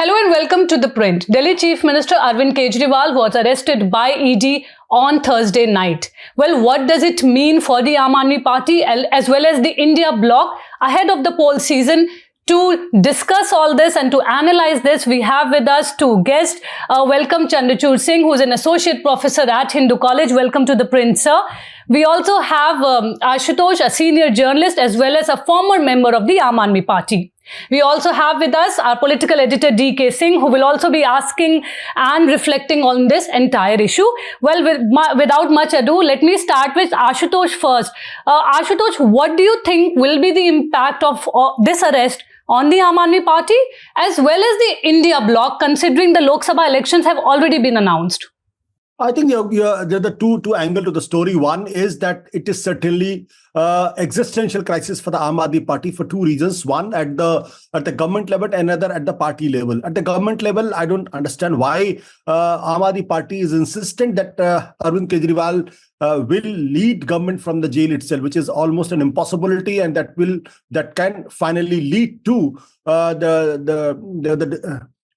Hello and welcome to The Print. Delhi Chief Minister Arvind Kejriwal was arrested by ED on Thursday night. Well, what does it mean for the Aam Aadmi Party as well as the India bloc ahead of the poll season? To discuss all this and to analyze this, we have with us two guests. Welcome Chandrachur Singh, who is an associate professor at Hindu College. Welcome to The Print, sir. We also have Ashutosh, a senior journalist, as well as a former member of the Aam Aadmi Party. We also have with us our political editor D.K. Singh, who will also be asking and reflecting on this entire issue. Well, without much ado, let me start with Ashutosh first. Ashutosh, what do you think will be the impact of this arrest on the Aam Aadmi Party as well as the India bloc, considering the Lok Sabha elections have already been announced? I think there are the two angles to the story. One is that it is certainly existential crisis for the Aam Aadmi Party for two reasons. One, at the government level, and another at the party level. At the government level, I don't understand why Aam Aadmi Party is insistent that Arvind Kejriwal will lead government from the jail itself, which is almost an impossibility, and that can finally lead to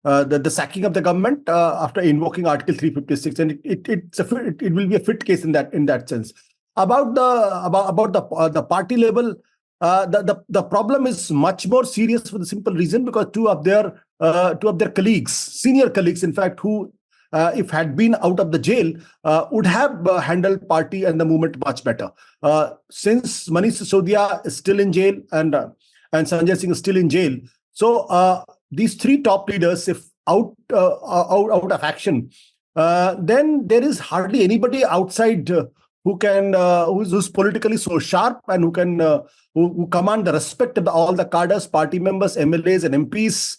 the sacking of the government after invoking Article 356, and it will be a fit case in that sense. About the party level, the problem is much more serious for the simple reason because two of their colleagues, senior colleagues, in fact, who if had been out of the jail, would have handled party and the movement much better. Since Manish Sisodia is still in jail and Sanjay Singh is still in jail, so these three top leaders, if out of action, then there is hardly anybody outside who's politically so sharp and who command the respect of all the cadres, party members, MLAs, and MPs.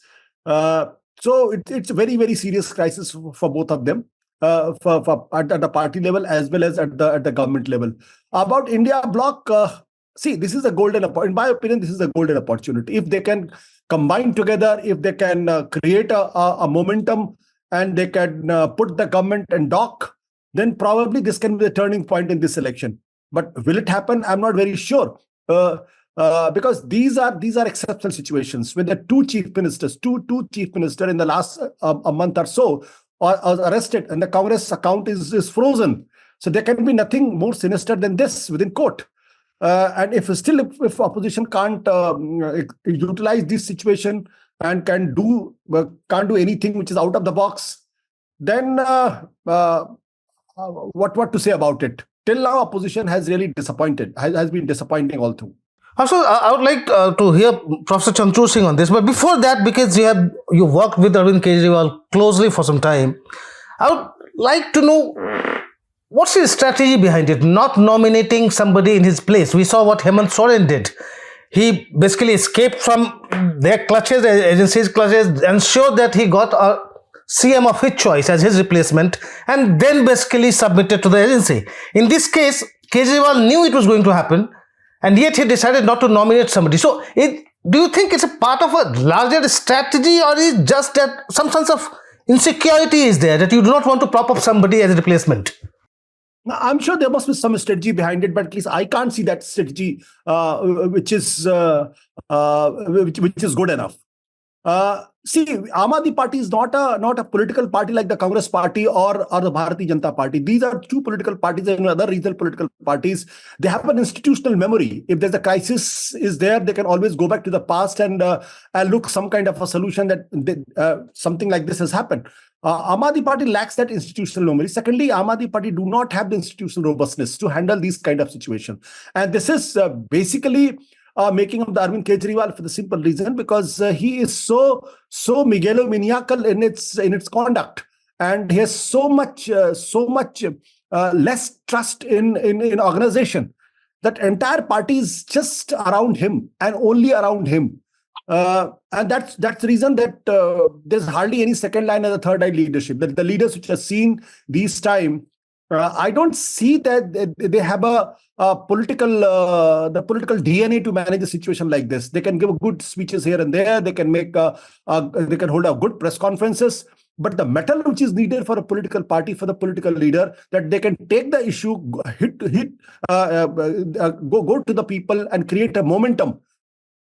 So it's a very, very serious crisis for both of them, at the party level as well as at the government level. About India bloc, see, this is in my opinion, this is a golden opportunity. If they can combine together, if they can create a momentum and they can put the government in dock, then probably this can be the turning point in this election. But will it happen? I'm not very sure. Because these are exceptional situations when the two chief ministers in the last a month or so are arrested and the Congress account is frozen. So there can be nothing more sinister than this within court. And if opposition can't utilize this situation and can't do anything which is out of the box, then what to say about it? Till now, opposition has really disappointed, has been disappointing all through. Also, I would like to hear Professor Chandrachur Singh on this. But before that, because you worked with Arvind Kejriwal closely for some time, I would like to know what's his strategy behind it, not nominating somebody in his place. We saw what Hemant Soren did. He basically escaped from their clutches, the agency's clutches, ensured that he got a CM of his choice as his replacement, and then basically submitted to the agency. In this case, Kejriwal knew it was going to happen, and yet he decided not to nominate somebody. So, do you think it's a part of a larger strategy, or is just that some sense of insecurity is there, that you do not want to prop up somebody as a replacement? I'm sure there must be some strategy behind it, but at least I can't see that strategy which is good enough. See, Aam Aadmi Party is not a political party like the Congress Party or the Bharatiya Janata Party. These are two political parties and other regional political parties. They have an institutional memory. If there's a crisis is there, they can always go back to the past and look some kind of a solution that something like this has happened. Aam Aadmi Party lacks that institutional memory. Secondly, Aam Aadmi Party do not have the institutional robustness to handle these kind of situations. And this is basically making of the Arvind Kejriwal for the simple reason because he is so megalomaniacal in its conduct, and he has so much less trust in organization that entire party is just around him and only around him. And that's the reason that there's hardly any second line and the third line leadership. The leaders which are seen these time, I don't see that they have the political DNA to manage a situation like this. They can give good speeches here and there. They can they can hold a good press conferences. But the metal which is needed for a political party, for the political leader, that they can take the issue, go to the people and create a momentum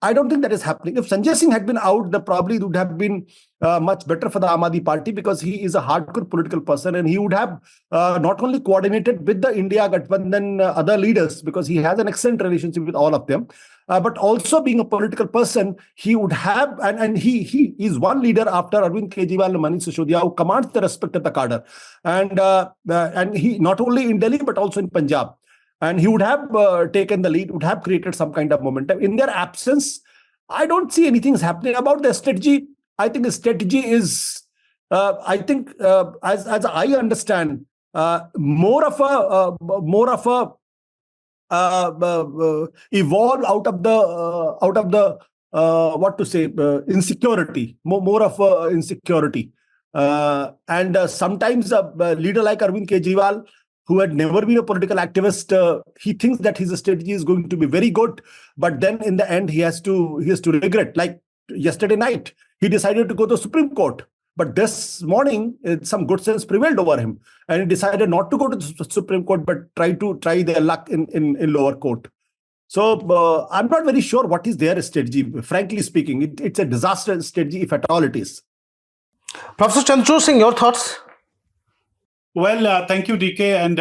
I don't think that is happening. If Sanjay Singh had been out, the probably would have been much better for the Aam Aadmi Party, because he is a hardcore political person, and he would have not only coordinated with the India Gathbandhan other leaders, because he has an excellent relationship with all of them, but also being a political person, he would have, and he is one leader after Arvind Kejriwal and Manish Sisodia, who commands the respect of the cadre, and he not only in Delhi but also in Punjab. And he would have taken the lead, would have created some kind of momentum. In their absence, I don't see anything happening. About the strategy, I think the strategy is, as I understand, more of a evolve out of the insecurity, more of insecurity, and sometimes a leader like Arvind Kejriwal, who had never been a political activist, he thinks that his strategy is going to be very good, but then in the end he has to regret. Like yesterday night, he decided to go to the Supreme Court, but this morning some good sense prevailed over him, and he decided not to go to the Supreme Court but try their luck in lower court. So I'm not very sure what is their strategy. Frankly speaking, it's a disaster strategy, if at all it is. Professor Chandrachur Singh, your thoughts? Well, thank you, DK. And,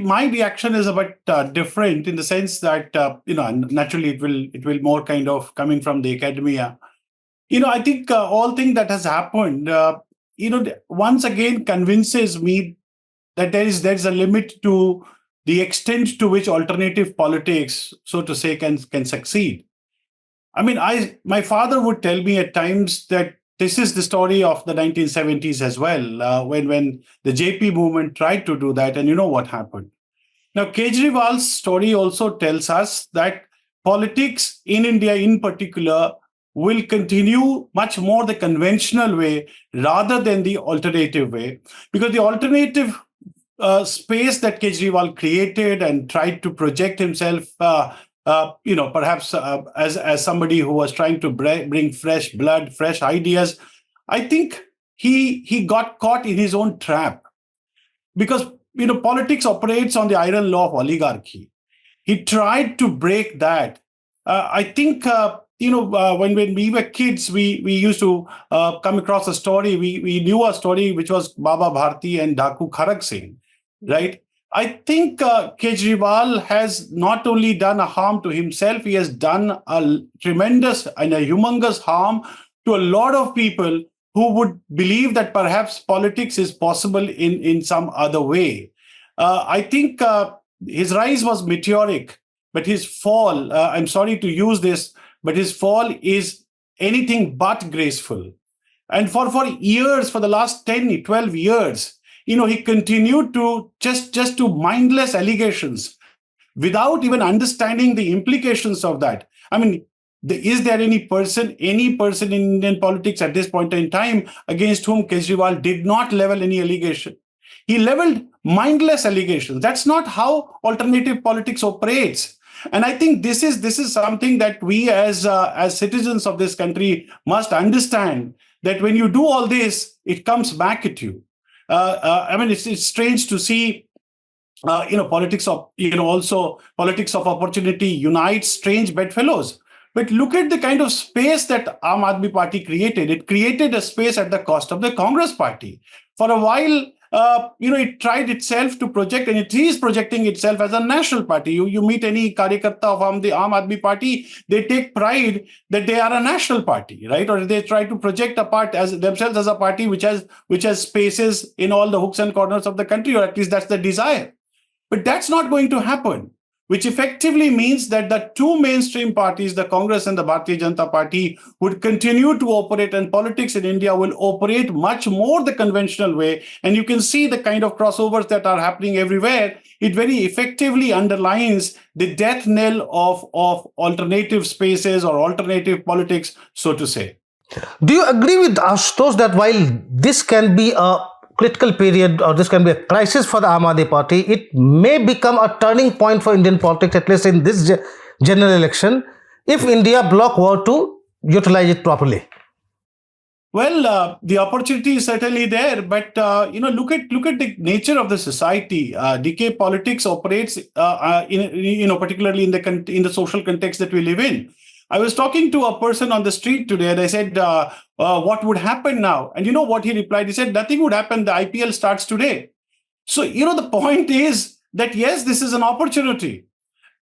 my reaction is a bit different, in the sense that, naturally it will more kind of coming from the academia. I think all thing that has happened, once again convinces me that there's a limit to the extent to which alternative politics, so to say, can succeed. I mean, my father would tell me at times that this is the story of the 1970s as well, when the JP movement tried to do that, and you know what happened. Now, Kejriwal's story also tells us that politics in India in particular will continue much more the conventional way rather than the alternative way, because the alternative space that Kejriwal created and tried to project himself, perhaps as somebody who was trying to bring fresh blood, fresh ideas, I think he got caught in his own trap, because politics operates on the iron law of oligarchy. He tried to break that. I think when we were kids, we used to come across a story. We knew a story which was Baba Bharti and Dhaku Kharak Singh, right? I think Kejriwal has not only done a harm to himself, he has done a tremendous and a humongous harm to a lot of people who would believe that perhaps politics is possible in some other way. I think his rise was meteoric, but his fall, I'm sorry to use this, but his fall is anything but graceful. And for years, for the last 10, 12 years, he continued to just to mindless allegations without even understanding the implications of that. I mean, is there any person in Indian politics at this point in time against whom Kejriwal did not level any allegation? He leveled mindless allegations. That's not how alternative politics operates. And I think this is something that we as citizens of this country must understand, that when you do all this, it comes back at you. It's strange to see, politics of, also politics of opportunity unites strange bedfellows. But look at the kind of space that Aam Aadmi Party created. It created a space at the cost of the Congress Party. For a while, it tried itself to project, and it is projecting itself as a national party. You meet any karyakarta of the Aam Aadmi Party, they take pride that they are a national party, right? Or they try to project themselves as a party which has spaces in all the hooks and corners of the country, or at least that's the desire. But that's not going to happen, which effectively means that the two mainstream parties, the Congress and the Bharatiya Janata Party, would continue to operate, and politics in India will operate much more the conventional way. And you can see the kind of crossovers that are happening everywhere. It very effectively underlines the death knell of alternative spaces or alternative politics, so to say. Do you agree with Ashutosh that while this can be a critical period, or this can be a crisis for the Aam Aadmi Party, it may become a turning point for Indian politics, at least in this general election, if India bloc were to utilize it properly? Well, the opportunity is certainly there, but look at the nature of the society. DK politics operates, particularly in the social context that we live in. I was talking to a person on the street today and I said, what would happen now? And you know what he replied? He said, nothing would happen. The IPL starts today. So, the point is that, yes, this is an opportunity,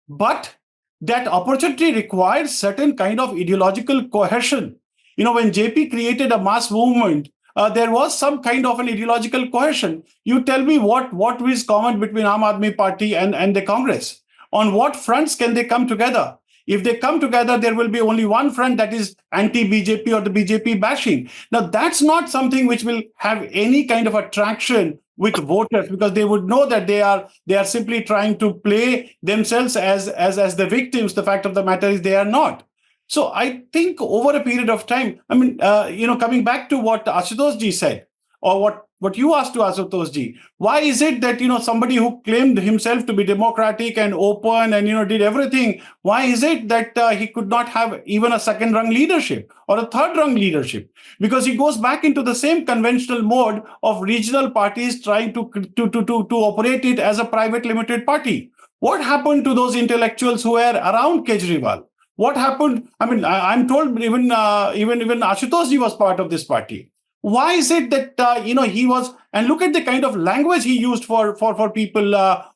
but that opportunity requires certain kind of ideological cohesion. When JP created a mass movement, there was some kind of an ideological cohesion. You tell me what is common between Aam Aadmi Party and the Congress? On what fronts can they come together? If they come together, there will be only one front, that is anti-BJP or the BJP bashing. Now, that's not something which will have any kind of attraction with voters, because they would know that they are simply trying to play themselves as the victims. The fact of the matter is they are not. So I think over a period of time, coming back to what Ashutosh ji said, or what you asked to Ashutosh ji, why is it that, somebody who claimed himself to be democratic and open and, did everything, why is it that he could not have even a second rung leadership or a third rung leadership? Because he goes back into the same conventional mode of regional parties trying to operate it as a private limited party. What happened to those intellectuals who were around Kejriwal? What happened? I'm told even Ashutosh ji was part of this party. Why is it that he was? And look at the kind of language he used for people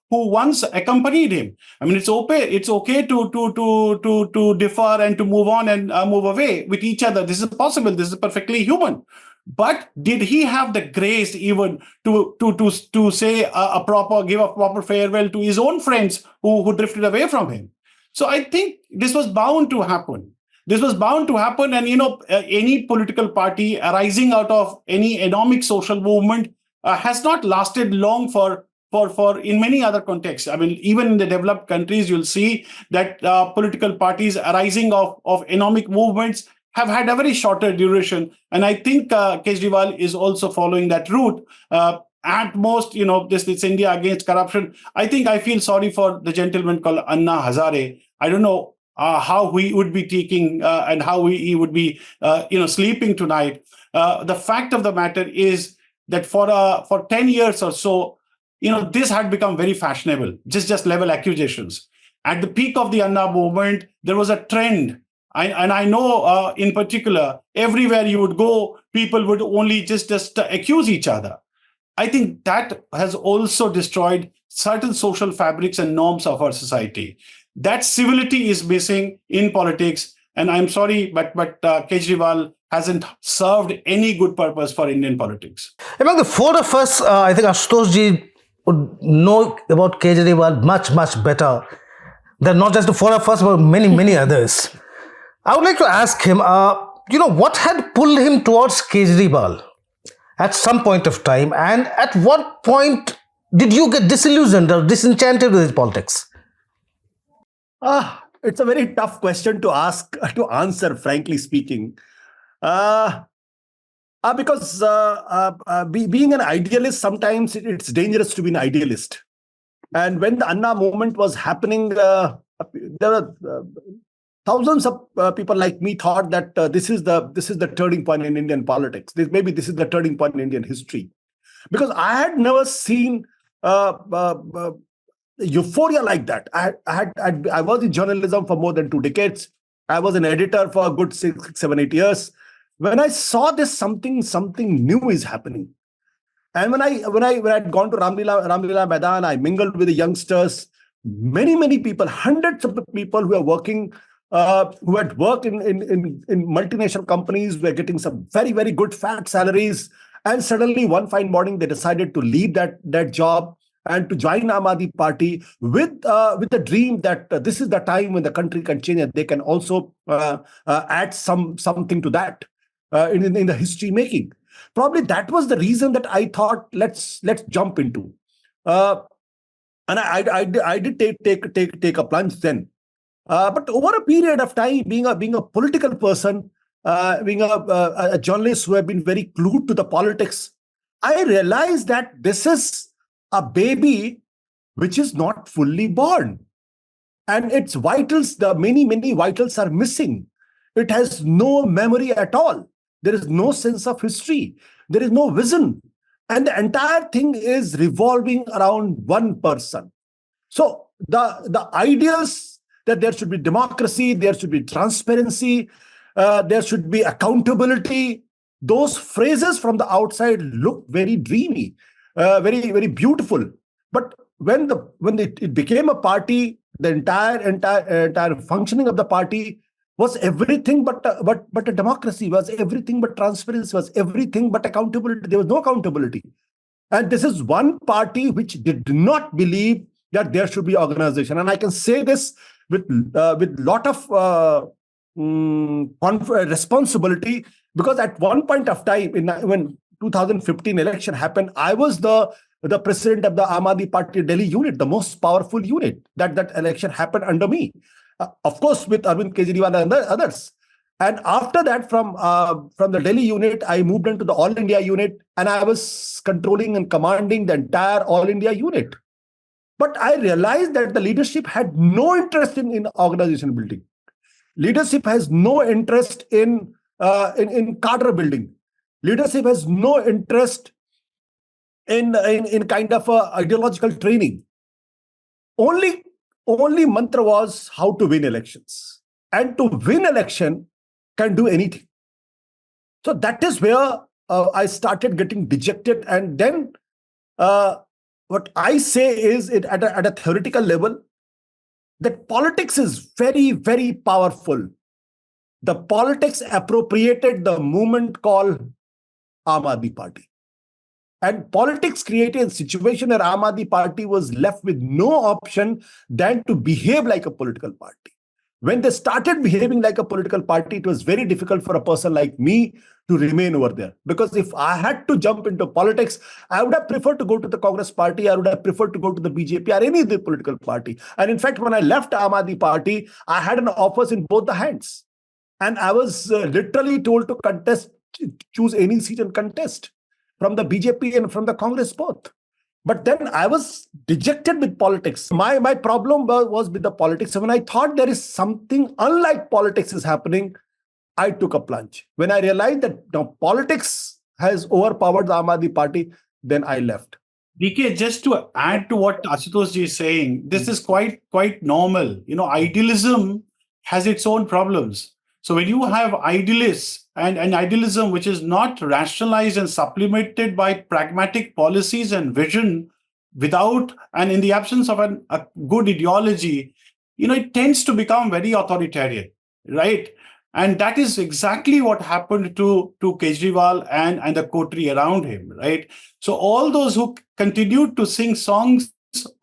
who once accompanied him. It's okay to differ and to move on and move away with each other. This is possible. This is perfectly human. But did he have the grace even to say give a proper farewell to his own friends who drifted away from him? So I think this was bound to happen. And any political party arising out of any economic social movement has not lasted long for in many other contexts. Even in the developed countries, you'll see that political parties arising of economic movements have had a very shorter duration. And I think Kejriwal is also following that route. At most, this India against corruption. I feel sorry for the gentleman called Anna Hazare. I don't know how he would be taking and how he would be, sleeping tonight. The fact of the matter is that for 10 years or so, this had become very fashionable, just level accusations. At the peak of the Anna movement, there was a trend. I know in particular, everywhere you would go, people would only just accuse each other. I think that has also destroyed certain social fabrics and norms of our society. That civility is missing in politics. And I'm sorry, but Kejriwal hasn't served any good purpose for Indian politics. Among the four of us, I think Ashutosh ji would know about Kejriwal much, much better than not just the four of us, but many, many others. I would like to ask him, what had pulled him towards Kejriwal at some point of time, and at what point did you get disillusioned or disenchanted with his politics? It's a very tough question to answer, frankly speaking. Because being an idealist, sometimes it's dangerous to be an idealist. And when the Anna movement was happening, there were thousands of people like me thought that this is the turning point in Indian politics. Maybe this is the turning point in Indian history, because I had never seen euphoria like that. I was in journalism for more than 2 decades. I was an editor for a good 6, 7, 8 years. When I saw this, something new is happening. And when I'd gone to Ramlila Maidan, I mingled with the youngsters. Many people, hundreds of the people who are working, who had worked in multinational companies, were getting some very, very good fat salaries. And suddenly, one fine morning, they decided to leave that job and to join Aam Aadmi Party with the dream that this is the time when the country can change and they can also add something to that in the history making. Probably that was the reason that I thought let's jump into, and I did take a plunge then. But over a period of time, being a political person, being a journalist who have been very glued to the politics, I realized that this is a baby which is not fully born, and its vitals, the many vitals are missing. It has no memory at all. There is no sense of history. There is no vision. And the entire thing is revolving around one person. So the ideas that there should be democracy, there should be transparency, there should be accountability. Those phrases from the outside look very dreamy, very, very beautiful. But when it became a party, the entire functioning of the party was everything but a democracy, was everything but transparency, was everything but accountability. There was no accountability. And this is one party which did not believe that there should be organization. And I can say this with lot of responsibility, because at one point of time, when 2015 election happened, I was the president of the Aam Aadmi Party Delhi unit, the most powerful unit. That election happened under me, of course, with Arvind Kejriwal and others. And after that, from the Delhi unit, I moved into the All India unit, and I was controlling and commanding the entire All India unit. But I realized that the leadership had no interest in organization building. Leadership has no interest in cadre building. Leadership has no interest in kind of ideological training. Only mantra was how to win elections. And to win election can do anything. So that is where I started getting dejected. And then what I say is, at a theoretical level, that politics is very, very powerful. The politics appropriated the movement called Aam Aadmi Party. And politics created a situation where Aam Aadmi Party was left with no option than to behave like a political party. When they started behaving like a political party, it was very difficult for a person like me to remain over there. Because if I had to jump into politics, I would have preferred to go to the Congress party. I would have preferred to go to the BJP or any other political party. And in fact, when I left Aam Aadmi Party, I had an offers in both the hands. And I was literally told to contest, choose any seat and contest, from the BJP and from the Congress both. But then I was dejected with politics. My problem was with the politics. So when I thought there is something unlike politics is happening, I took a plunge. When I realized that now politics has overpowered the Aam Aadmi Party, then I left. DK, just to add to what Ashutosh ji is saying, this is quite normal. Idealism has its own problems. So when you have idealists and idealism which is not rationalized and supplemented by pragmatic policies and vision without and in the absence of a good ideology, it tends to become very authoritarian, right? And that is exactly what happened to Kejriwal and the coterie around him, right? So all those who continued to sing songs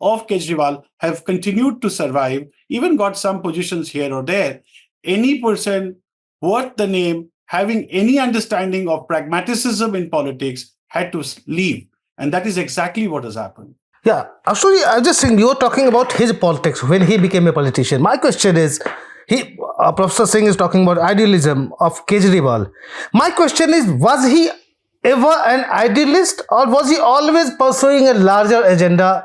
of Kejriwal have continued to survive, even got some positions here or there. Any person worth the name, having any understanding of pragmatism in politics, had to leave. And that is exactly what has happened. Yeah, actually, I just think you're talking about his politics when he became a politician. My question is, Professor Singh is talking about idealism of Kejriwal. My question is, was he ever an idealist, or was he always pursuing a larger agenda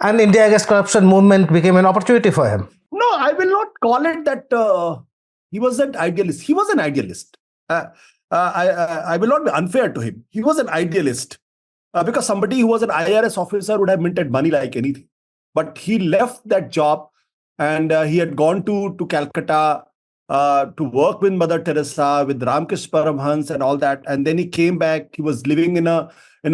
and India Against Corruption movement became an opportunity for him? No, I will not call it that he was an idealist. He was an idealist. I will not be unfair to him. He was an idealist because somebody who was an IRS officer would have minted money like anything. But he left that job and he had gone to Calcutta to work with Mother Teresa, with Ramkrishna Paramhans and all that. And then he came back. He was living in a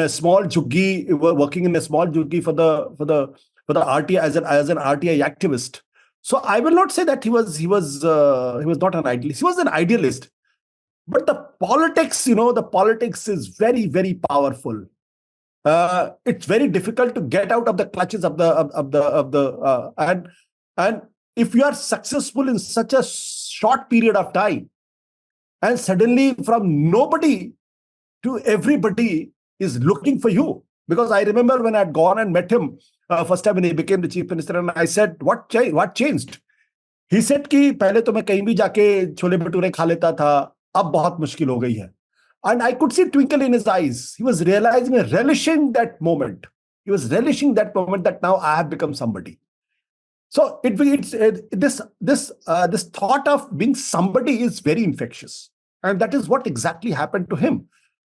small juggi, working in a small juggi for the RTI as an RTI activist. So I will not say that he was not an idealist. He was an idealist. But the politics, the politics is very, very powerful. It's very difficult to get out of the clutches of the and if you are successful in such a short period of time, and suddenly from nobody to everybody is looking for you. Because I remember when I had gone and met him first time when he became the chief minister, and I said, what changed? He said कि पहले तो मैं कहीं भी जाके छोले भटूरे खा लेता था, अब बहुत मुश्किल हो गई है. And I could see a twinkle in his eyes. He was realizing and relishing that moment. He was relishing that moment that now I have become somebody. So this thought of being somebody is very infectious, and that is what exactly happened to him.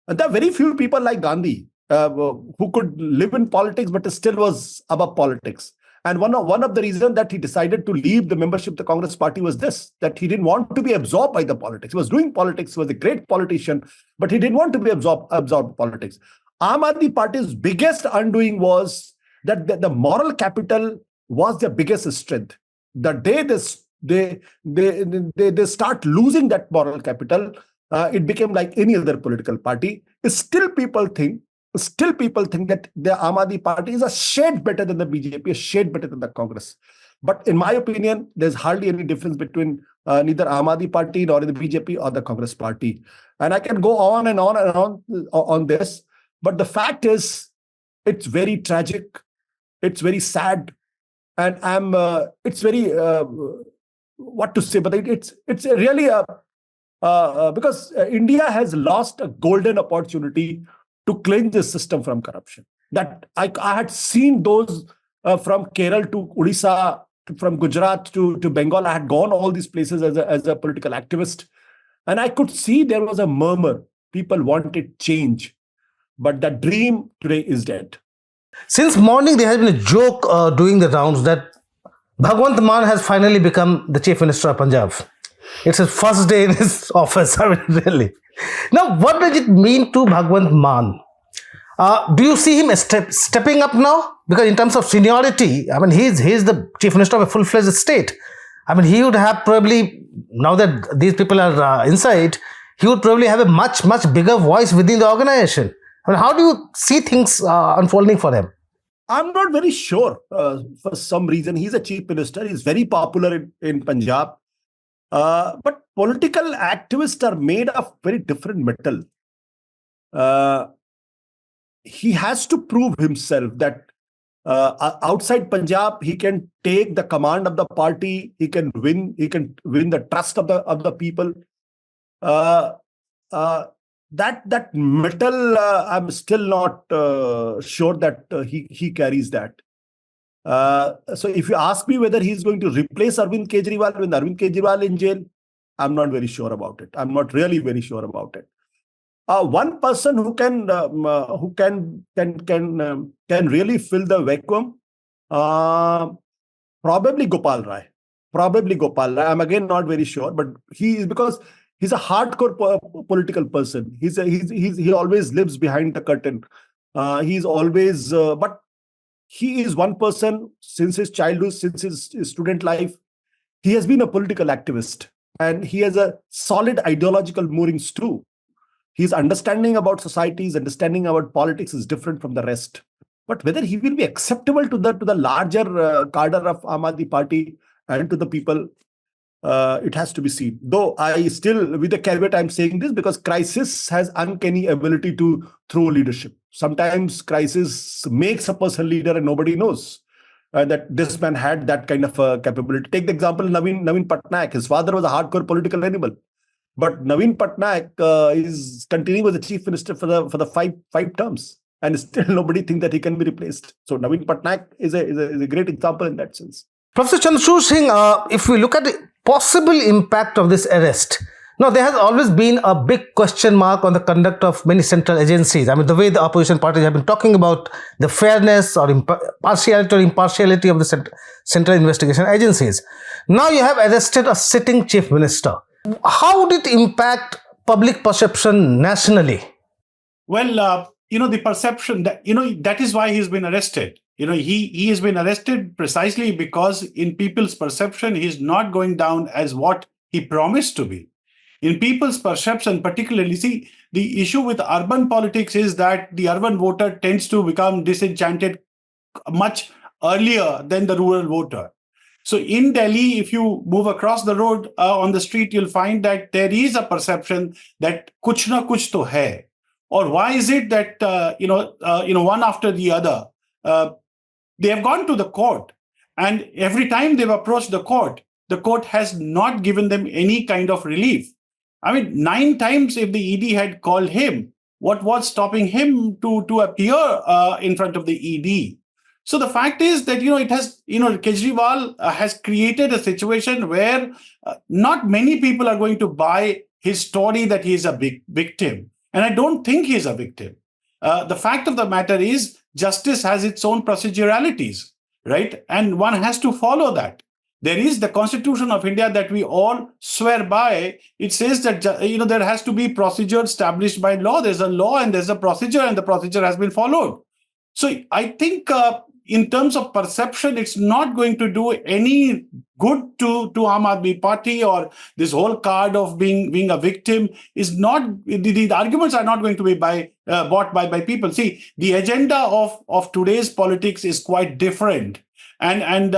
And there are very few people like Gandhi who could live in politics but still was above politics. And one of the reasons that he decided to leave the membership of the Congress party was this, that he didn't want to be absorbed by the politics. He was doing politics, he was a great politician, but he didn't want to be absorbed by politics. Aam Aadmi Party's biggest undoing was that the moral capital was their biggest strength. The day they start losing that moral capital, it became like any other political party. Still people think that the Aam Aadmi Party is a shade better than the BJP, a shade better than the Congress. But in my opinion, there's hardly any difference between neither Aam Aadmi Party nor the BJP or the Congress party. And I can go on and on and on this. But the fact is, it's very tragic. It's very sad. And it's very, what to say, but it's really because India has lost a golden opportunity to cleanse the system from corruption. That I had seen those from Kerala to Odisha, from Gujarat to Bengal. I had gone all these places as a political activist. And I could see there was a murmur. People wanted change. But that dream today is dead. Since morning, there has been a joke doing the rounds that Bhagwant Mann has finally become the Chief Minister of Punjab. It's his first day in his office. I mean, really. Now, what does it mean to Bhagwant Mann? Do you see him stepping up now? Because in terms of seniority, I mean, he's the Chief Minister of a full-fledged state. I mean, he would have probably, now that these people are inside, he would probably have a much, much bigger voice within the organization. I mean, how do you see things unfolding for him? I'm not very sure. For some reason, he's a chief minister. He's very popular in Punjab. But political activists are made of very different metal. He has to prove himself that outside Punjab, he can take the command of the party. He can win the trust of the people. That metal, I'm still not sure that he carries that. So if you ask me whether he's going to replace Arvind Kejriwal when Arvind Kejriwal in jail, I'm not very sure about it. I'm not really very sure about it. One person who can really fill the vacuum, probably Gopal Rai. I'm again not very sure, but because he's a hardcore political person. He always lives behind the curtain. He's always, but he is one person since his childhood, since his student life. He has been a political activist, and he has a solid ideological moorings too. His understanding about society, his understanding about politics is different from the rest. But whether he will be acceptable to the larger cadre of Aam Aadmi Party and to the people, it has to be seen. Though I still, with the caveat, I'm saying this because crisis has uncanny ability to throw leadership. Sometimes crisis makes a person leader and nobody knows that this man had that kind of capability. Take the example of Naveen Patnaik. His father was a hardcore political animal. But Naveen Patnaik is continuing as the chief minister for the five terms. And still nobody thinks that he can be replaced. So Naveen Patnaik is a great example in that sense. Professor Chandrachur Singh, if we look at the possible impact of this arrest, now there has always been a big question mark on the conduct of many central agencies. I mean, the way the opposition parties have been talking about the fairness or partiality or impartiality of the central investigation agencies. Now you have arrested a sitting chief minister. How would it impact public perception nationally? Well, the perception that, that is why he's been arrested. He has been arrested precisely because in people's perception, he's not going down as what he promised to be. In people's perception, particularly, see, the issue with urban politics is that the urban voter tends to become disenchanted much earlier than the rural voter. So in Delhi, if you move across the road on the street, you'll find that there is a perception that kuch na kuch to hai. Or why is it that, one after the other, they have gone to the court, and every time they've approached the court has not given them any kind of relief. I mean, 9 times if the ED had called him, what was stopping him to appear in front of the ED? So the fact is that, Kejriwal has created a situation where not many people are going to buy his story that he is a big victim. And I don't think he's a victim. The fact of the matter is justice has its own proceduralities. right? And one has to follow that. There is the Constitution of India that we all swear by. It says that there has to be procedure established by law. There's a law and there's a procedure, and the procedure has been followed. So I think in terms of perception, it's not going to do any good to Aam Aadmi Party, or this whole card of being a victim is not. The arguments are not going to be bought by people. See, the agenda of today's politics is quite different, and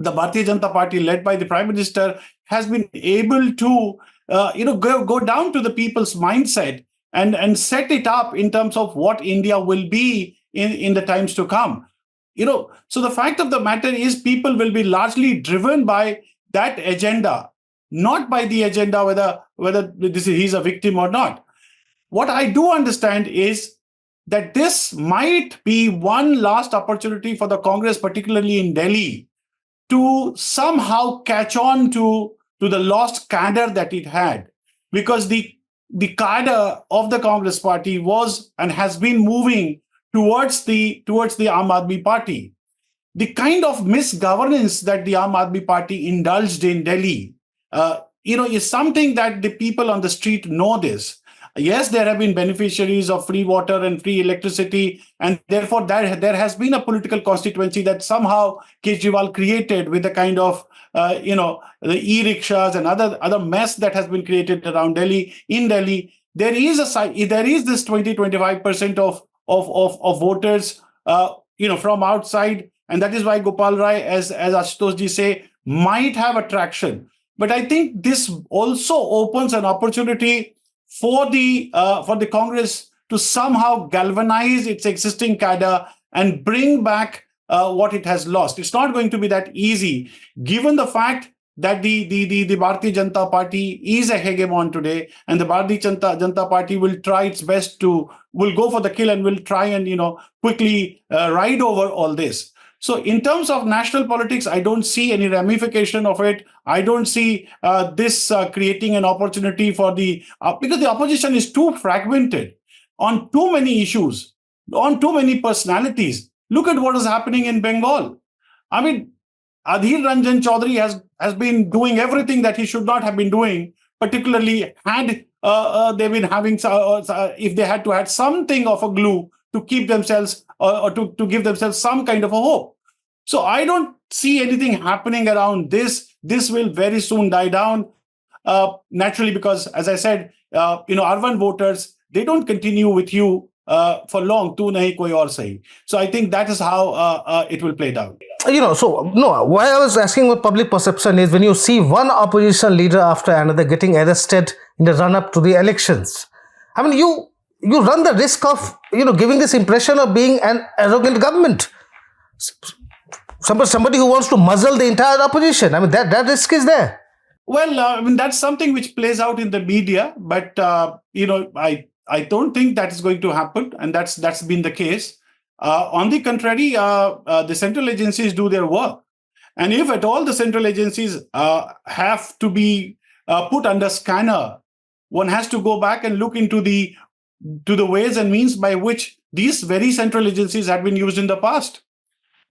the Bharatiya Janata Party, led by the Prime Minister, has been able to go down to the people's mindset and set it up in terms of what India will be in the times to come. So the fact of the matter is, people will be largely driven by that agenda, not by the agenda whether he's a victim or not. What I do understand is that this might be one last opportunity for the Congress, particularly in Delhi, to somehow catch on to the lost cadre that it had, because the cadre of the Congress party was and has been moving towards the Aam Aadmi Party. The kind of misgovernance that the Aam Aadmi Party indulged in Delhi, is something that the people on the street know this. Yes, there have been beneficiaries of free water and free electricity, and therefore there has been a political constituency that somehow Kejriwal created with the kind of the e-rickshaws and other mess that has been created around Delhi. In Delhi, there is this 20-25% of voters from outside, and that is why Gopal Rai, as Ashutosh ji say, might have attraction. But I think this also opens an opportunity for the Congress to somehow galvanize its existing cadre and bring back what it has lost. It's not going to be that easy, given the fact that the Bharatiya Janata Party is a hegemon today, and the Bharatiya Janata Party will try its best will go for the kill and will try and quickly ride over all this. So in terms of national politics, I don't see any ramification of it. I don't see this creating an opportunity for because the opposition is too fragmented on too many issues, on too many personalities. Look at what is happening in Bengal. I mean, Adhir Ranjan Chaudhary has been doing everything that he should not have been doing, particularly had they've been having, if they had to add something of a glue to keep themselves or to give themselves some kind of a hope. So I don't see anything happening around this. This will very soon die down, naturally, because, as I said, urban voters, they don't continue with you for long. Tu nahi koi aur sahi. So I think that is how it will play down. Why I was asking what public perception is, when you see one opposition leader after another getting arrested in the run-up to the elections, I mean, you run the risk of giving this impression of being an arrogant government, somebody who wants to muzzle the entire opposition. I mean, that risk is there. Well, I mean, that's something which plays out in the media, but I don't think that is going to happen, and that's been the case. On the contrary, the central agencies do their work, and if at all the central agencies have to be put under scanner, one has to go back and look into the ways and means by which these very central agencies have been used in the past.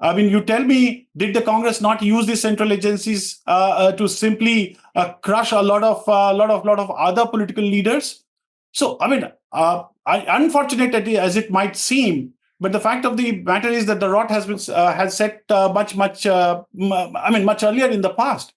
I mean, you tell me, did the Congress not use these central agencies to simply crush a lot of other political leaders? So, I mean, unfortunate as it might seem, but the fact of the matter is that the rot has set much earlier in the past.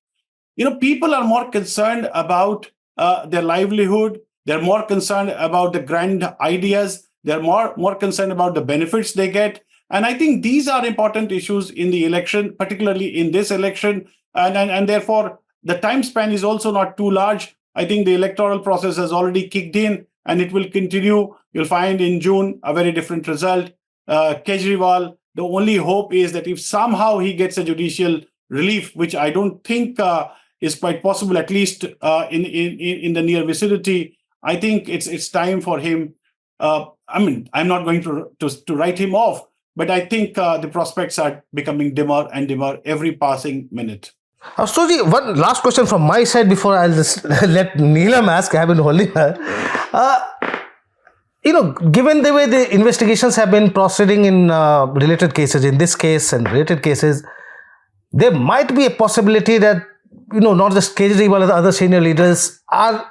People are more concerned about their livelihood. They're more concerned about the grand ideas. They're more concerned about the benefits they get. And I think these are important issues in the election, particularly in this election. And therefore, the time span is also not too large. I think the electoral process has already kicked in, and it will continue. You'll find in June a very different result. Kejriwal, the only hope is that if somehow he gets a judicial relief, which I don't think is quite possible, at least in the near vicinity, I think it's time for him. I'm not going to write him off, but I think the prospects are becoming dimmer and dimmer every passing minute. Ashutosh, one last question from my side before I'll just let Neelam ask. I have been holding her. given the way the investigations have been proceeding in related cases, in this case and related cases, there might be a possibility that, not just Kejriwal, the other senior leaders are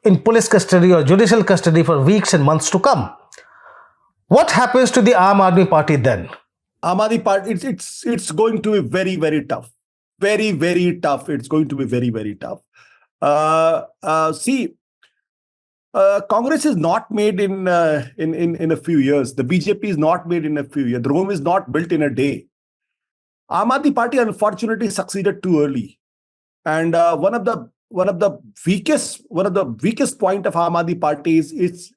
in police custody or judicial custody for weeks and months to come. What happens to the Aam Aadmi Party then? Aam Aadmi Party, it's going to be very, very tough. Very, very tough. It's going to be very, very tough. Congress is not made in a few years. The BJP is not made in a few years. The Rome is not built in a day. Aam Aadmi Party unfortunately succeeded too early, and one of the weakest point of Aam Aadmi Party is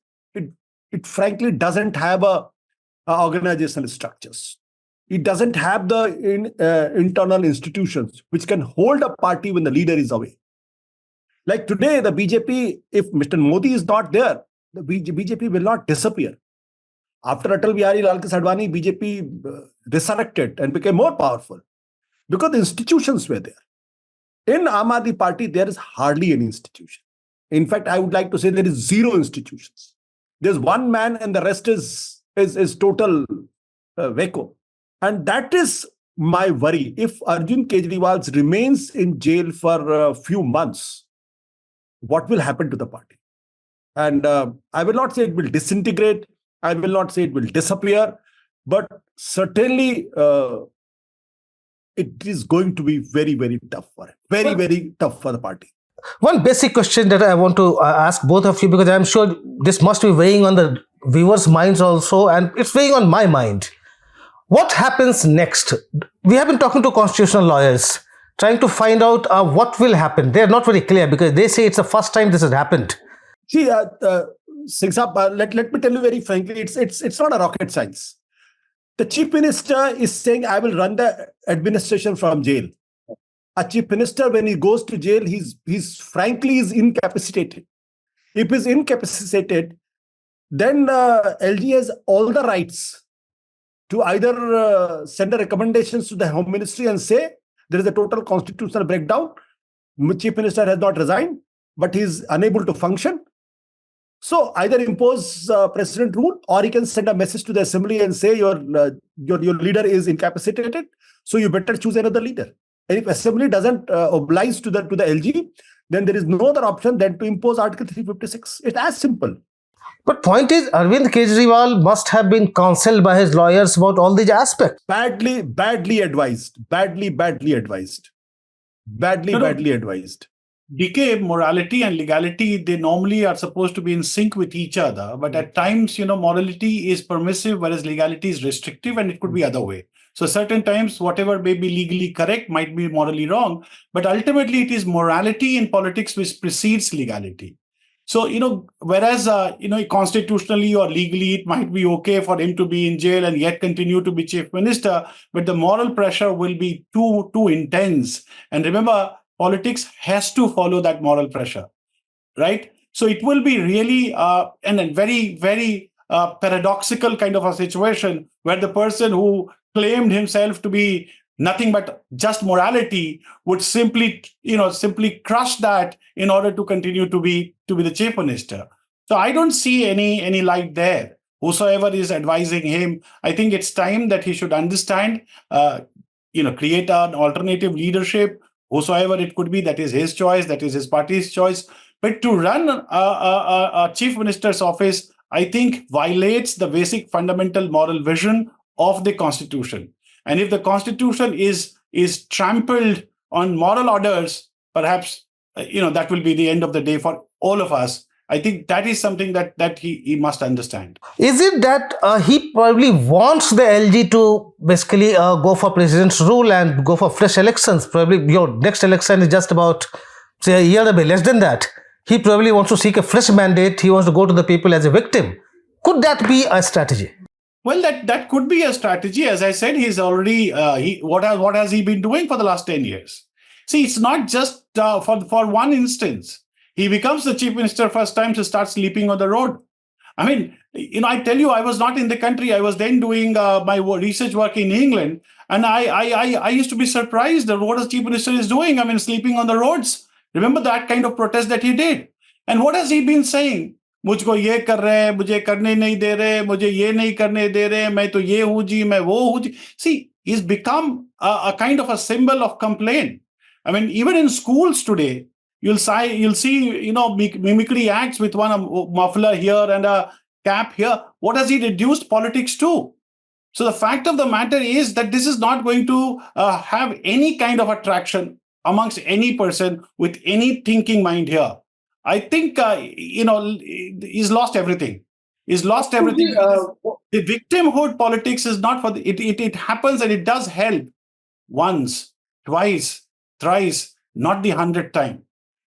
it frankly doesn't have a organizational structures. It doesn't have the internal institutions which can hold a party when the leader is away. Like today, the BJP, if Mr. Modi is not there, the BJP will not disappear. After Atal Bihari Lal Ki Sadhwani, BJP resurrected and became more powerful because the institutions were there. In Aam Aadmi Party, there is hardly any institution. In fact, I would like to say there is zero institutions. There's one man and the rest is total vacuum. And that is my worry. If Arvind Kejriwal remains in jail for a few months, what will happen to the party? And I will not say it will disintegrate. I will not say it will disappear. But certainly, it is going to be very, very tough for it. Very tough for the party. One basic question that I want to ask both of you, because I'm sure this must be weighing on the viewers' minds also, and it's weighing on my mind. What happens next? We have been talking to constitutional lawyers, trying to find out what will happen. They're not very clear because they say it's the first time this has happened. See, Singh Saab, let me tell you very frankly, it's not a rocket science. The chief minister is saying, I will run the administration from jail. A chief minister, when he goes to jail, he's frankly is incapacitated. If he's incapacitated, then LG has all the rights to either send a recommendations to the Home Ministry and say there is a total constitutional breakdown. Chief Minister has not resigned, but he is unable to function. So either impose president rule, or he can send a message to the assembly and say your leader is incapacitated, so you better choose another leader. And if assembly doesn't oblige to the LG, then there is no other option than to impose Article 356. It's as simple. But point is, Arvind Kejriwal must have been counseled by his lawyers about all these aspects. Badly advised. Badly advised. DK, morality and legality, they normally are supposed to be in sync with each other. But at times, morality is permissive, whereas legality is restrictive, and it could be other way. So certain times, whatever may be legally correct might be morally wrong. But ultimately, it is morality in politics which precedes legality. So, whereas, constitutionally or legally, it might be okay for him to be in jail and yet continue to be chief minister, but the moral pressure will be too intense. And remember, politics has to follow that moral pressure, right? So it will be really and a very, very paradoxical kind of a situation where the person who claimed himself to be nothing but just morality would simply crush that in order to continue to be the chief minister. So I don't see any light there. Whosoever is advising him, I think it's time that he should understand, create an alternative leadership. Whosoever it could be, that is his choice, that is his party's choice. But to run a chief minister's office, I think violates the basic fundamental moral vision of the Constitution. And if the Constitution is trampled on moral orders, perhaps that will be the end of the day for all of us. I think that is something that he must understand. Is it that he probably wants the LG to basically go for president's rule and go for fresh elections? Probably your next election is just about, say, a year away, less than that. He probably wants to seek a fresh mandate. He wants to go to the people as a victim. Could that be a strategy? Well, that could be a strategy. As I said, he's already what has he been doing for the last 10 years? See, it's not just for one instance. He becomes the chief minister first time to start sleeping on the road. I mean, I tell you, I was not in the country. I was then doing my research work in England, and I used to be surprised at what a chief minister is doing. I mean, sleeping on the roads. Remember that kind of protest that he did. And what has he been saying? मुझको ये कर रहे हैं, मुझे करने नहीं दे रहे, मुझे ये नहीं करने दे रहे, मैं तो ये हूं जी, मैं वो हूं जी. See, he's become a kind of a symbol of complaint. I mean, even in schools today, you'll see, mimicry acts with one a muffler here and a cap here. What has he reduced politics to? So the fact of the matter is that this is not going to have any kind of attraction amongst any person with any thinking mind here. I think, he's lost everything. He's lost everything. The victimhood politics is not for it happens and it does help once, twice, thrice, not the 100th time.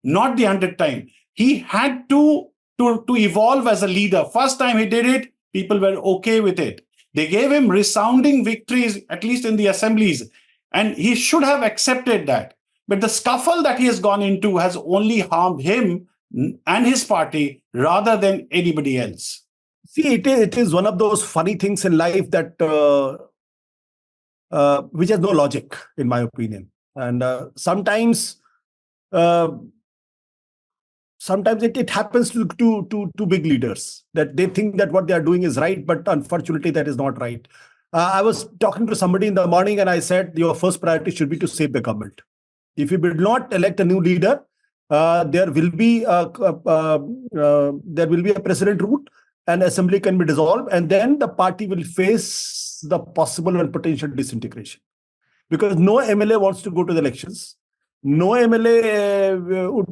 Not the 100th time. He had to evolve as a leader. First time he did it, people were okay with it. They gave him resounding victories, at least in the assemblies, and he should have accepted that. But the scuffle that he has gone into has only harmed him and his party rather than anybody else. See, it is one of those funny things in life that which has no logic, in my opinion. And sometimes it happens to big leaders that they think that what they are doing is right, but unfortunately that is not right. I was talking to somebody in the morning and I said, your first priority should be to save the government. If you will not elect a new leader, there will be a president route, and assembly can be dissolved, and then the party will face the possible and potential disintegration. Because no MLA wants to go to the elections. No MLA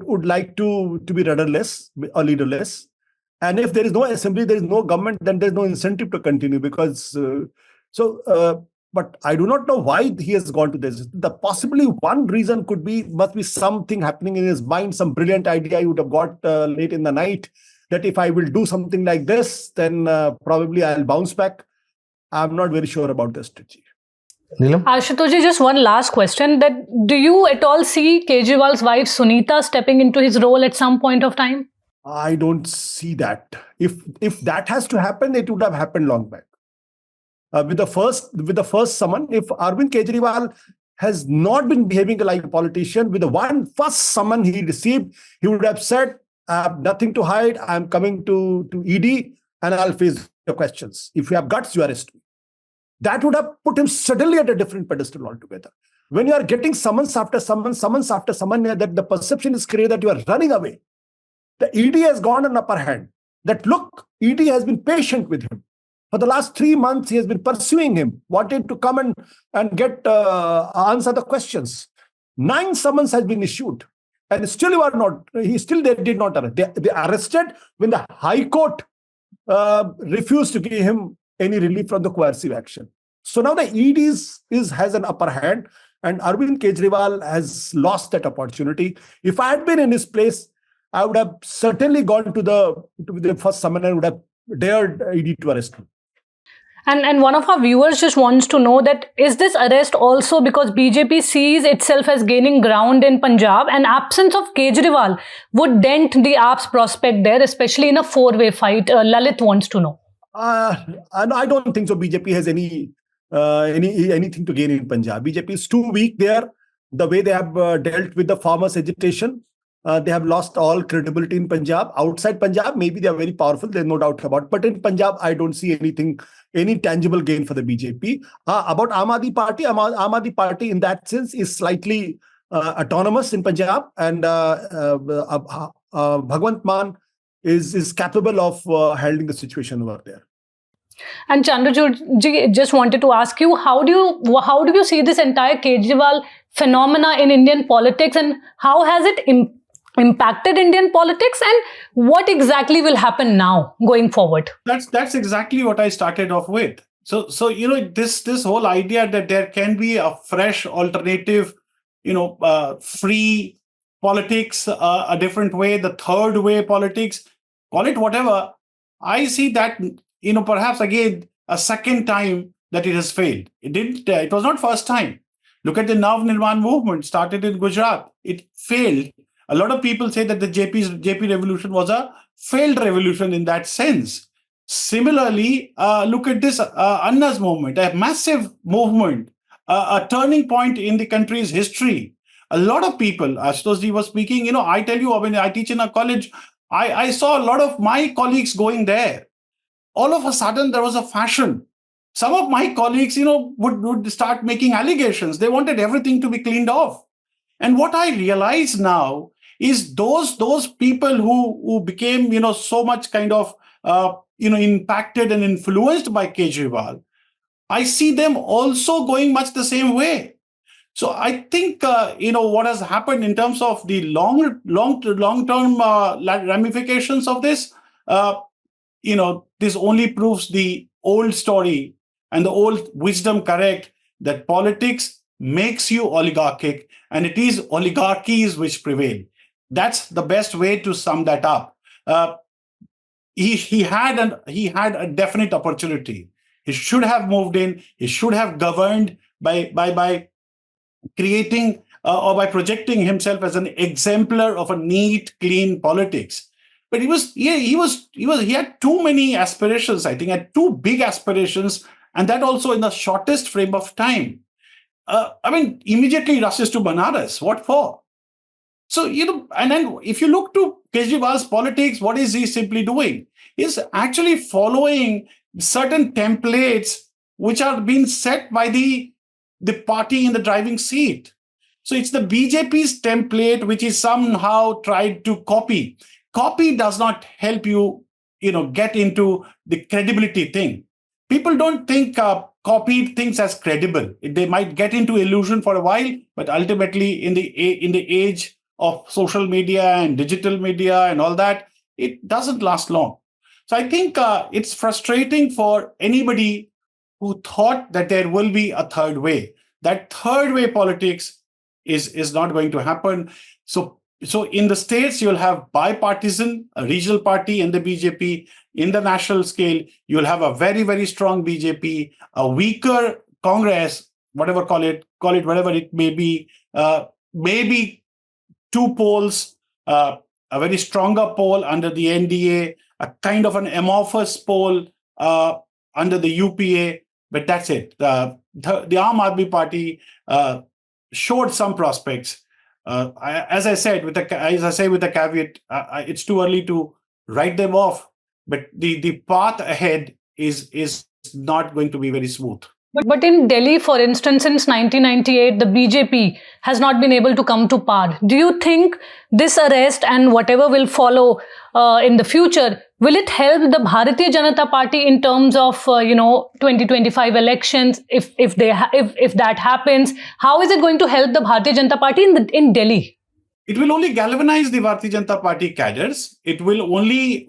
would like to be rudderless or leaderless. And if there is no assembly, there is no government, then there's no incentive to continue because but I do not know why he has gone to this. Possibly one reason must be something happening in his mind, some brilliant idea he would have got late in the night, that if I will do something like this, then probably I'll bounce back. I'm not very sure about the strategy. Neelam? Ashutosh, just one last question. That do you at all see Kejriwal's wife Sunita stepping into his role at some point of time? I don't see that. If that has to happen, it would have happened long back. With the first summon, if Arvind Kejriwal has not been behaving like a politician, with the first summon he received, he would have said, I have nothing to hide. I'm coming to ED and I'll face the questions. If you have guts, you arrest me. That would have put him suddenly at a different pedestal altogether. When you are getting summons after summons after summons, that the perception is created that you are running away. The ED has gone an upper hand. That look, ED has been patient with him. For the last 3 months, he has been pursuing him, wanted to come and get answer the questions. 9 summons has been issued. And still they did not arrest. They arrested when the High Court refused to give him any relief from the coercive action. So now the ED has an upper hand, and Arvind Kejriwal has lost that opportunity. If I had been in his place, I would have certainly gone to the first summon and would have dared ED to arrest him. And one of our viewers just wants to know that is this arrest also because BJP sees itself as gaining ground in Punjab, and absence of Kejriwal would dent the AAP's prospect there, especially in a 4-way fight? Lalit wants to know. And I don't think so. BJP has anything to gain in Punjab. BJP is too weak there. The way they have dealt with the farmers' agitation, they have lost all credibility in Punjab. Outside Punjab, maybe they are very powerful. There's no doubt about it. But in Punjab, I don't see any tangible gain for the BJP. About Aam Aadmi Party, Aam Aadmi Party in that sense is slightly autonomous in Punjab, and Bhagwant Mann is capable of handling the situation over there. And Chandrachur ji, just wanted to ask you, how do you see this entire Kejriwal phenomena in Indian politics, and how has it impacted Indian politics, and what exactly will happen now going forward? That's exactly what I started off with. So this whole idea that there can be a fresh alternative, free politics, a different way, the third way politics, call it whatever. I see that, perhaps again, a second time that it has failed. It was not first time. Look at the Nav Nirman movement, started in Gujarat. It failed. A lot of people say that the JP revolution was a failed revolution in that sense. Similarly, look at this Anna's movement, a massive movement, a turning point in the country's history. A lot of people, Ashutosh ji was speaking, I tell you, when I teach in a college, I saw a lot of my colleagues going there. All of a sudden, there was a fashion. Some of my colleagues, would start making allegations. They wanted everything to be cleaned off. And what I realize now is those people who became, so much kind of, impacted and influenced by Kejriwal, I see them also going much the same way. So I think, what has happened in terms of the long-term ramifications of this, this only proves the old story and the old wisdom correct, that politics makes you oligarchic, and it is oligarchies which prevail. That's the best way to sum that up. He had a definite opportunity. He should have moved in. He should have governed by creating or by projecting himself as an exemplar of a neat, clean politics. But he had too many aspirations. I think had too big aspirations, and that also in the shortest frame of time. Immediately rushes to Banaras. What for? So, and then if you look to Kejriwal's politics, what is he simply doing? He's actually following certain templates which are being set by the party in the driving seat. So it's the BJP's template which is somehow tried to copy. Copy does not help you, get into the credibility thing. People don't think copied things as credible. They might get into illusion for a while, but ultimately in the age of social media and digital media and all that, it doesn't last long. So I think it's frustrating for anybody who thought that there will be a third way. That third way politics is not going to happen. So in the states, you'll have bipartisan, a regional party and the BJP. In the national scale, you'll have a very, very strong BJP, a weaker Congress, whatever call it whatever it may be, maybe two poles, a very stronger pole under the NDA, a kind of an amorphous pole under the UPA, but that's it. The Aam Aadmi Party showed some prospects. As I say with the caveat, it's too early to write them off, but the path ahead is not going to be very smooth. But in Delhi, for instance, since 1998, the BJP has not been able to come to power. Do you think this arrest and whatever will follow in the future, will it help the Bharatiya Janata Party in terms of 2025 elections? If that happens, how is it going to help the Bharatiya Janata Party in Delhi? It will only galvanize the Bharatiya Janata Party cadres. It will only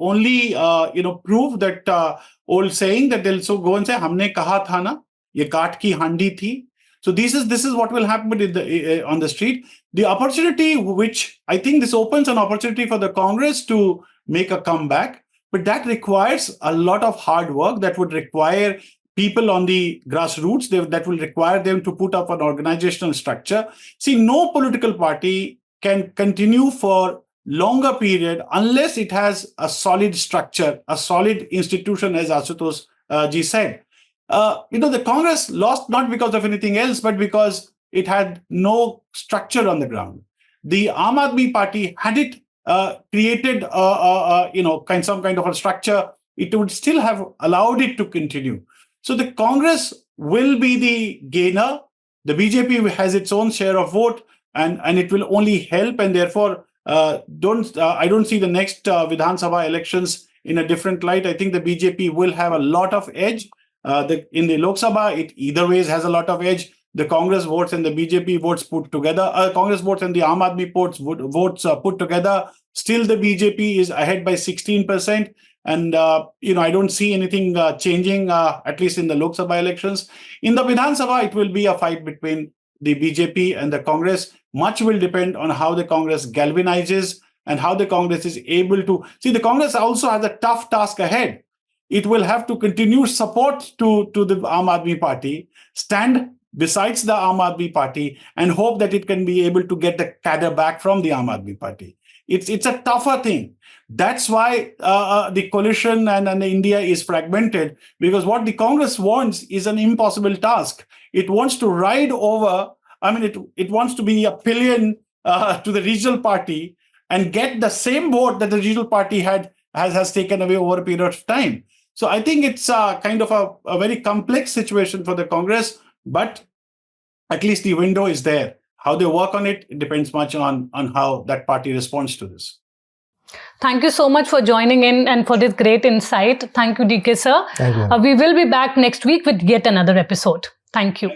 prove that old saying that they'll so go and say, "Humne kaha tha na, ye kaat ki handi thi." So this is what will happen on the street. The opportunity, which I think this opens an opportunity for the Congress to make a comeback, but that requires a lot of hard work. That would require people on the grassroots. That will require them to put up an organizational structure. See, no political party can continue for longer period unless it has a solid structure, a solid institution, as Ashutosh ji said. The Congress lost not because of anything else, but because it had no structure on the ground. The Aam Aadmi Party, had it created some kind of a structure, it would still have allowed it to continue. So the Congress will be the gainer. The BJP has its own share of vote, and it will only help. And therefore, I don't see the next Vidhan Sabha elections in a different light. I think the BJP will have a lot of edge. In the Lok Sabha, it either ways has a lot of edge. The Congress votes and the BJP votes put together, Congress votes and the Aam Aadmi votes put together, still the BJP is ahead by 16%. And, I don't see anything changing, at least in the Lok Sabha elections. In the Vidhan Sabha, it will be a fight between the BJP and the Congress. Much will depend on how the Congress galvanizes and how the Congress is able to... See, the Congress also has a tough task ahead. It will have to continue support to the Aam Aadmi Party, stand besides the Aam Aadmi Party, and hope that it can be able to get the cadre back from the Aam Aadmi Party. It's a tougher thing. That's why the coalition and India is fragmented, because what the Congress wants is an impossible task. It wants to ride over, it wants to be a pillion to the regional party and get the same vote that the regional party has taken away over a period of time. So I think it's kind of a very complex situation for the Congress, but at least the window is there. How they work on it depends much on how that party responds to this. Thank you so much for joining in and for this great insight. Thank you, DK sir. Thank you. We will be back next week with yet another episode. Thank you.